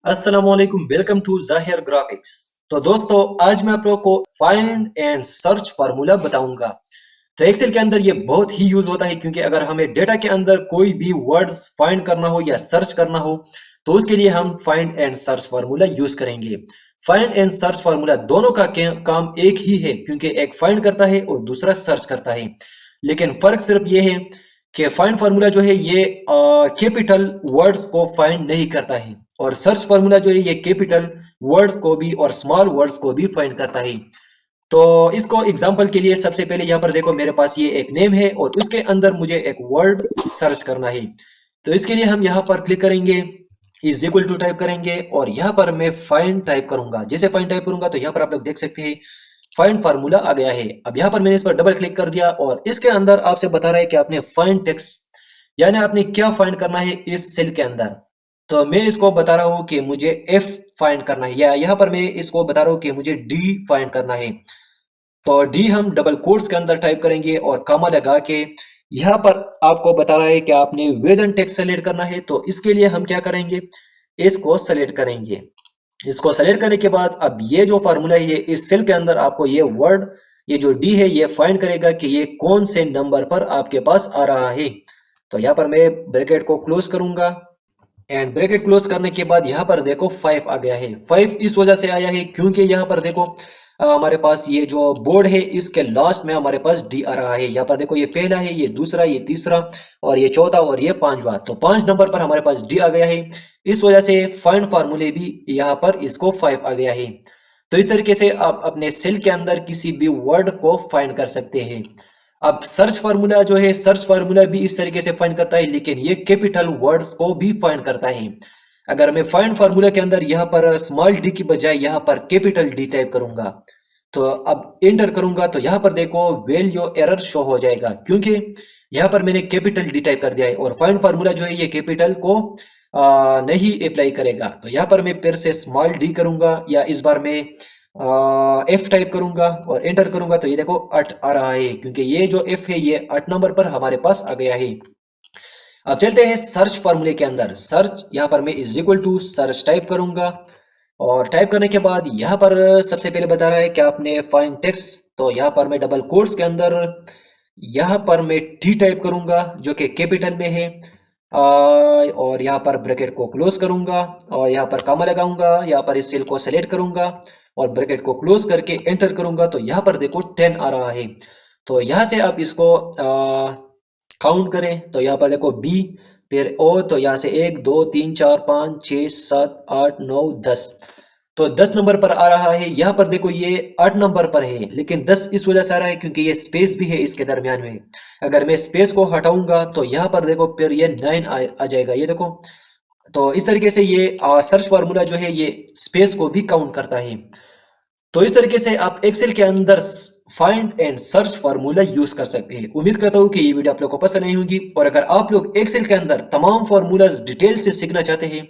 अस्सलामुअलैकुम, welcome to जाहिर graphics. तो दोस्तों, आज मैं आप लोगों को फाइंड एंड सर्च फार्मूला बताऊंगा। तो एक्सेल के अंदर ये बहुत ही यूज होता है, क्योंकि अगर हमें डेटा के अंदर कोई भी वर्ड्स फाइंड करना हो या सर्च करना हो तो उसके लिए हम find and search formula use करेंगे। फाइंड एंड सर्च फार्मूला दोनों का काम एक ही है, क्योंकि एक फाइंड करता है और दूसरा सर्च करता है। लेकिन फर्क सिर्फ ये है कि फाइंड फार्मूला जो है ये कैपिटल वर्ड्स को फाइंड नहीं करता है, और सर्च फार्मूला जो है ये कैपिटल वर्ड्स को भी और स्मॉल वर्ड्स को भी फाइंड करता है। तो इसको एग्जांपल के लिए सबसे पहले यहाँ पर देखो, मेरे पास ये एक नेम है और उसके अंदर मुझे एक वर्ड सर्च करना है। तो इसके लिए हम यहाँ पर क्लिक करेंगे, इज इक्वल टू टाइप करेंगे और यहाँ पर मैं फाइंड टाइप करूंगा। जैसे फाइंड टाइप करूंगा तो यहाँ पर आप लोग देख सकते हैं फाइंड फार्मूला आ गया है। अब यहाँ पर मैंने इस पर डबल क्लिक कर दिया और इसके अंदर आपसे बता रहा है कि आपने फाइंड टेक्स्ट, यानी आपने क्या फाइंड करना है इस सेल के अंदर। तो मैं इसको बता रहा हूँ कि मुझे एफ फाइंड करना है, या यहाँ पर मैं इसको बता रहा हूँ कि मुझे डी फाइंड करना है। तो डी हम डबल कोट्स के अंदर टाइप करेंगे और कॉमा लगा के यहाँ पर आपको बता रहा है कि आपने वेदन टेक्स्ट सेलेक्ट करना है। तो इसके लिए हम क्या करेंगे, इसको सेलेक्ट करेंगे। इसको सेलेक्ट करने के बाद अब ये जो फार्मूला है ये इस सेल के अंदर आपको ये वर्ड, ये जो डी है ये फाइंड करेगा कि ये कौन से नंबर पर आपके पास आ रहा है। तो यहाँ पर मैं ब्रैकेट को क्लोज करूंगा एंड ब्रैकेट क्लोज करने के बाद यहाँ पर देखो 5 आ गया है। 5 इस वजह से आया है क्योंकि यहाँ पर देखो हमारे पास ये जो बोर्ड है इसके लास्ट में हमारे पास डी आ रहा है। यहाँ पर देखो ये पहला है, ये दूसरा, ये तीसरा और ये चौथा और ये पांचवा। तो 5 नंबर पर हमारे पास डी आ गया है। इस वजह से फाइंड फार्मूले भी यहाँ पर इसको 5 आ गया है। तो इस तरीके से आप अपने सेल के अंदर किसी भी वर्ड को फाइंड कर सकते हैं। अब सर्च फार्मूला जो है, सर्च फार्मूला भी इस तरीके से फाइंड करता है, लेकिन ये कैपिटल वर्ड्स को भी फाइंड करता है। अगर मैं फाइंड फार्मूला के अंदर यहाँ पर स्मॉल डी की बजाय यहाँ पर कैपिटल डी टाइप करूंगा, तो अब एंटर करूंगा तो यहाँ पर देखो वैल्यू एरर शो हो जाएगा, क्योंकि यहाँ पर मैंने कैपिटल डी टाइप कर दिया है और फाइंड फार्मूला जो है ये कैपिटल को नहीं अप्लाई करेगा। तो यहाँ पर मैं फिर से स्मॉल डी करूंगा, या इस बार मैं एफ टाइप करूंगा और एंटर करूंगा तो ये देखो 8 आ रहा है, क्योंकि ये जो एफ है ये 8 नंबर पर हमारे पास आ गया है। अब चलते हैं सर्च फार्मूले के अंदर। सर्च, यहाँ पर मैं is equal to search type करूंगा और टाइप करने के बाद यहाँ पर सबसे पहले बता रहा है कि आपने फाइंड टेक्स्ट। तो यहाँ पर मैं डबल कोट्स के अंदर यहाँ पर मैं टी टाइप करूंगा जो कि कैपिटल में है, और यहाँ पर ब्रैकेट को क्लोज करूंगा और यहाँ पर कॉमा लगाऊंगा। यहाँ पर इस सेल को सेलेक्ट करूंगा और ब्रैकेट को क्लोज करके एंटर करूंगा तो यहाँ पर देखो 10 आ रहा है। तो यहाँ से आप इसको काउंट करें तो यहाँ पर देखो बी, फिर ओ, तो यहाँ से 1 2 3 4 5 6 7 8 9 10। तो 10 नंबर पर आ रहा है। यहाँ पर देखो ये 8 नंबर पर है, लेकिन 10 इस वजह से आ रहा है क्योंकि ये स्पेस भी है इसके दरमियान में। अगर मैं स्पेस को हटाऊंगा तो यहाँ पर देखो फिर ये 9 आ जाएगा, ये देखो। तो इस तरीके से ये सर्च फार्मूला जो है ये स्पेस को भी काउंट करता है। तो इस तरीके से आप एक्सेल के अंदर find and search formula use कर सकते हैं। उम्मीद करता हूं कि ये वीडियो आप लोगों को पसंद आई होगी, और अगर आप लोग एक्सेल के अंदर तमाम फार्मूलाज डिटेल से सीखना चाहते हैं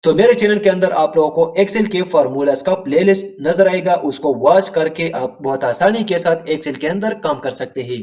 तो मेरे चैनल के अंदर आप लोगों को एक्सेल के फार्मूलाज का प्लेलिस्ट नजर आएगा, उसको वॉच करके आप बहुत आसानी के साथ एक्सेल के अंदर काम कर सकते हैं।